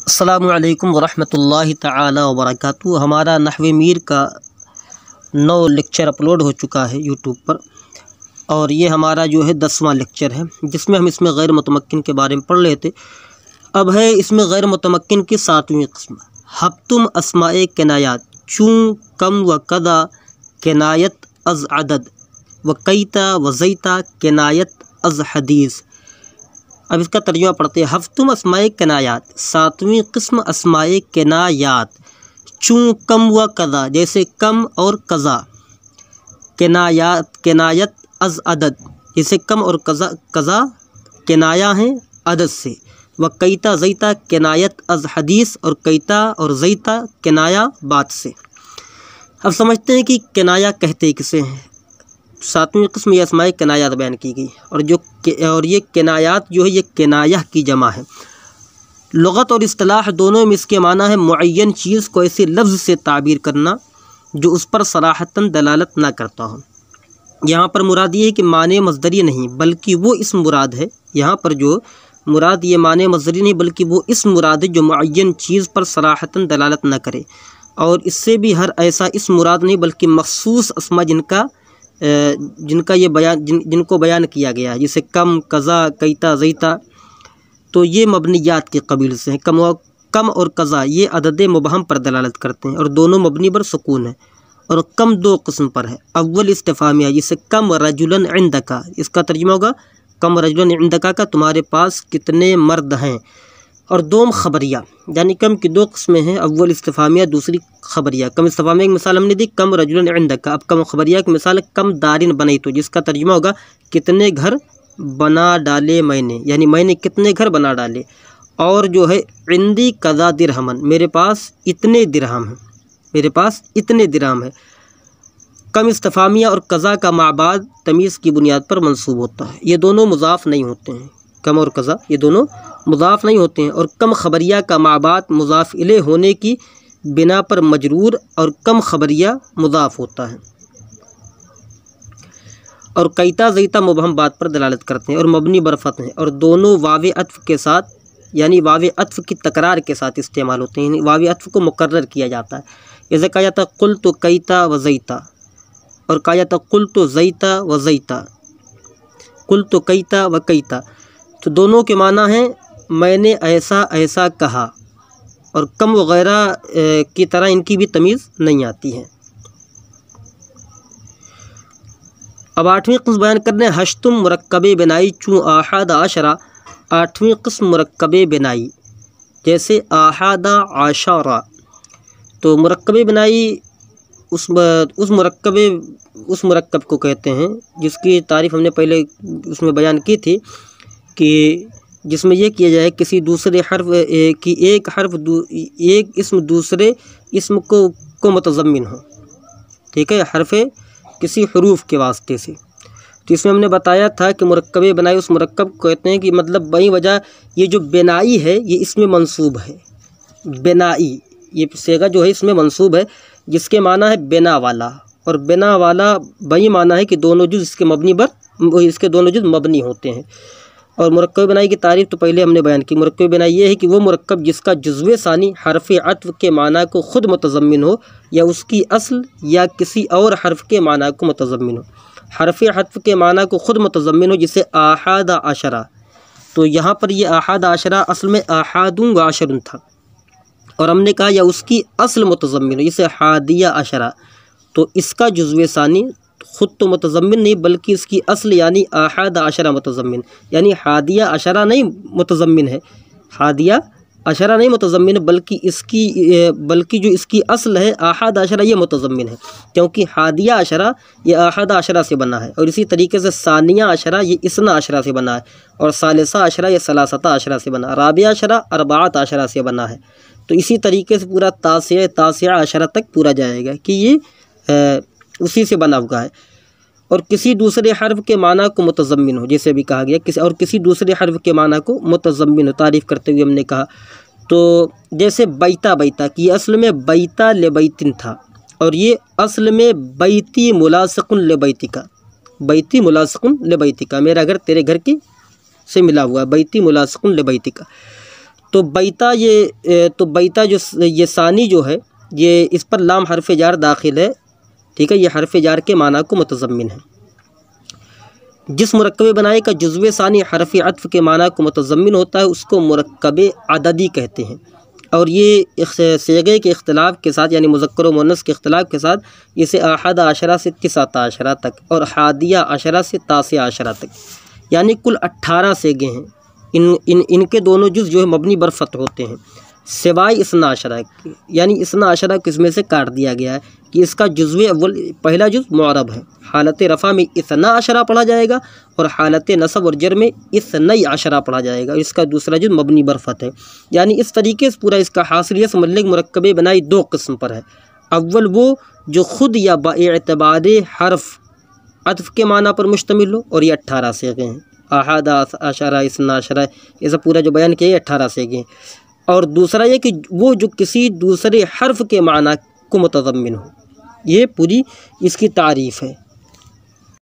अस्सलामु अलैकुम वरहमतुल्लाहि तआला वबरकातुहू। हमारा नहवे मीर का 9 लेक्चर अपलोड हो चुका है यूट्यूब पर, और ये हमारा जो है 10वां लेक्चर है, जिसमें हम इसमें गैर मुतमक्किन के बारे में पढ़ रहे थे। अब है इसमें गैर मुतमक्किन की 7वीं किस्म, हफ्तुम अस्माए किनायात, चूँ कम व कदा किनायत अज़ अदद व कैता व ज़ैता किनायत अज़ हदीस। अब इसका तर्जुमा पढ़ते हैं। हफ्तुम अस्माए किनायात, 7वीं किस्म अस्माए किनायात, चूँ कम व कज़ा, जैसे कम और कज़ा, किनायात किनायत अज़ अदद, जैसे कम और कज़ा किनाया हैं अदद से, व कैता ज़ैता किनायत अज़ हदीस, और कैता और ज़ैता किनाया बात से। अब समझते हैं कि किनाया कहते किसे हैं। 7वीं किस्म ये अस्माए किनायात बयान की गई, और ये किनायात जो है ये किनाया की जमा है। लुगत और इस्तिलाह दोनों में इसके माना है मुअय्यन चीज़ को ऐसे लफ्ज़ से ताबीर करना जो उस पर सराहतन दलालत ना करता हो। यहाँ पर मुराद ये है कि माने मज़दरी नहीं बल्कि वो इस्म मुराद है। यहाँ पर जो मुराद ये माने मज़दरी नहीं बल्कि वो इस्म मुराद है जो मुअय्यन चीज़ पर सराहतन दलालत ना करे, और इससे भी हर ऐसा इस्म मुराद नहीं बल्कि मखसूस अस्मा जिनका ये बयान जिनको बयान किया गया है, जैसे कम, कज़ा, कैता, ज़ैता, तो ये मबनियात के कबील से हैं। कम और कज़ा ये अदद मुबहम पर दलालत करते हैं, और दोनों मबनी पर सुकून है। और कम 2 किस्म पर है। अव्वल इस्तिफ़ामिया, जैसे कम रजुलन इंदका, इसका तर्जुमा होगा कम रजुलन इंदका का तुम्हारे पास कितने मर्द हैं। और दोम खबरिया, यानी कम की 2 किस्में हैं, अव्वल इस्तिफ़ामिया, दूसरी खबरिया। कम इस्तिफ़ामिया की मिसाल हमने दी कम रजुलन इंदका। अब कम खबरिया की मिसाल कम दारिन बनाई, तो जिसका तर्जुमा होगा कितने घर बना डाले मैंने, यानी मैंने कितने घर बना डाले। और जो है इंदी कज़ा दिरहमन, मेरे पास इतने दिरहम हैं, मेरे पास इतने दिरहम है। कम इस्तिफ़ामिया और कज़ा का माबाद तमीज़ की बुनियाद पर मंसूब होता है, ये दोनों मुज़ाफ़ नहीं होते हैं। कम और कज़ा ये दोनों मुज़ाफ़ नहीं होते हैं। और कम खबरिया का माबाद मुज़ाफ़ इले होने की बिना पर मजरूर, और कम खबरिया मुज़ाफ़ होता है। और कैता ज़ैता मुबहम बात पर दलालत करते हैं और मबनी बरफ़त हैं, और दोनों वाव अत्फ़ के साथ, यानी वाव अत्फ़ की तकरार के साथ इस्तेमाल होते हैं, यानी वाव अत्फ़ को मुकर्रर किया जाता है। जैसे कहा जाता है कुल तो कैता व ज़ैता, और कहा जाता है कुल तो ज़ैता व ज़ैता, कुल तो कैता व कैता, तो दोनों के माना हैं मैंने ऐसा ऐसा कहा। और कम वगैरह की तरह इनकी भी तमीज़ नहीं आती है। अब 8वीं किस्म बयान करने हश्तुम मुरक्कबे बिनाई, चूँ आहद आशरा, 8वीं किस्म मुरक्कबे बिनाई, जैसे आहदा आशरा, तो मुरक्कबे बिनाई उस मुरक्कब को कहते हैं जिसकी तारीफ़ हमने पहले उसमें बयान की थी, कि जिसमें यह किया जाए किसी दूसरे हर्फ की एक इस्म दूसरे इस्म को मुतज़म्मिन हो, ठीक है, हर्फ़ किसी हरूफ के वास्ते से। तो इसमें हमने बताया था कि मुरक्कबे बनाई उस मुरक्कब को कहते हैं कि मतलब बई वजह ये जो बिनाई है ये इसमें मंसूब है। बिनाई ये सेगा जो है इसमें मंसूब है, जिसके माना है बिना वाला, और बिना वाला बई माना है कि दोनों जुज़ इसके मबनी पर इसके दोनों जुज़ मबनी होते हैं। और मुरक्कब बनाई की तारीफ़ तो पहले हमने बयान की। मुरक्कब बनाई ये है कि वो मुरक्कब जिसका जुज़्वे सानी हर्फ़ अत्फ़ के माना को ख़ुद मुतज़म्मिन हो, या उसकी असल या किसी और हर्फ़ के माना को मुतज़म्मिन हो। हर्फ़ अत्फ़ के माना को ख़ुद मुतज़म्मिन हो, जिसे आहद आशरा, तो यहाँ पर ये आहद आशरा असल में आहदुन व आशरुन था, और हमने कहा या उसकी असल मुतज़म्मिन हो, जिसे हादिया आशरा, तो इसका जुज़्वे सानी ख़ुद तो मुतज़म्मिन नहीं बल्कि इसकी असल यानी आहद आशरा मुतज़म्मिन, यानी हादिया अशरा नहीं मुतज़म्मिन है, हादिया अशरा नहीं मुतज़म्मिन, बल्कि जो इसकी असल है आहद आशरा ये मुतज़म्मिन है, क्योंकि हादिया अशरा ये आहद आशरा से बना है, और इसी तरीके से सानिया अशरा ये इसना अशरा से बना है, और सालिसा अशरा ये सलासता अशरा से बना, राबिया अशरा अरबात अशरा से बना है। तो इसी तरीके से पूरा तासिया अशरा तक पूरा जाएगा कि ये उसी से बना हुआ है। और किसी दूसरे हर्फ के माना को मुतज़म्मिन हो, जैसे भी कहा गया किसी दूसरे हर्फ के माना को मुतज़म्मिन हो, तारीफ़ करते हुए हमने कहा। तो जैसे बैता बैता कि असल में बैता ले बैतिन था, और ये असल में बैती मुलासिकुन ले बैतिका, बैती मुलासिकुन ले बैतिका, मेरा घर तेरे घर की से मिला हुआ, बैती मुलासिकुन ले बैतिका। तो बैता जो ये सानी जो है, ये इस पर लाम हरफ जार दाखिल है, ठीक है। ये हरफ जार के माना को मुतज़म्मिन है। जिस मुरक्कब बनाए का जुज़्व सानी हरफ अत्फ़ के माना को मुतज़म्मिन होता है उसको मुरक्कब अददी कहते हैं। और ये सेगे के इख्तिलाफ़ के साथ, यानी मुज़क्कर व मुअन्नस के इख्तिलाफ़ के साथ, इसे आहद आशरा से तिसाता आशरा तक और हादिया आशरा से तासे आशरा तक, यानी कुल 18 सेगे हैं। इनके दोनों जुज़ जो है मबनी बर फ़त्ह होते हैं, सिवाय इसना आशरा के, यानी इसना आशरा को इसमें से काट दिया गया है कि इसका जुज़्व अव्वल पहला जुज़ मुअरब है। हालत रफ़ा में इसना आशरा पढ़ा जाएगा और हालत नसब और जर में इसनई आशरा पढ़ा जाएगा। इसका दूसरा जुज़ मबनी बर फ़त्ह है। यानी इस तरीके से पूरा इसका हासिल समझ लें। मुरक्कब बनाई दो किस्म पर है। अव्वल वो जो ख़ुद या बाएतबार हर्फ अत्फ़ के माना पर मुश्तमिल हो, और ये 18 सेगे हैं। आहद आशरा, इसना आशरा, ये सब पूरा जो बयान किया 18 सेगे हैं। और दूसरा ये कि वो जो किसी दूसरे हर्फ के माना को मुतज़म्मिन हो। ये पूरी इसकी तारीफ़ है।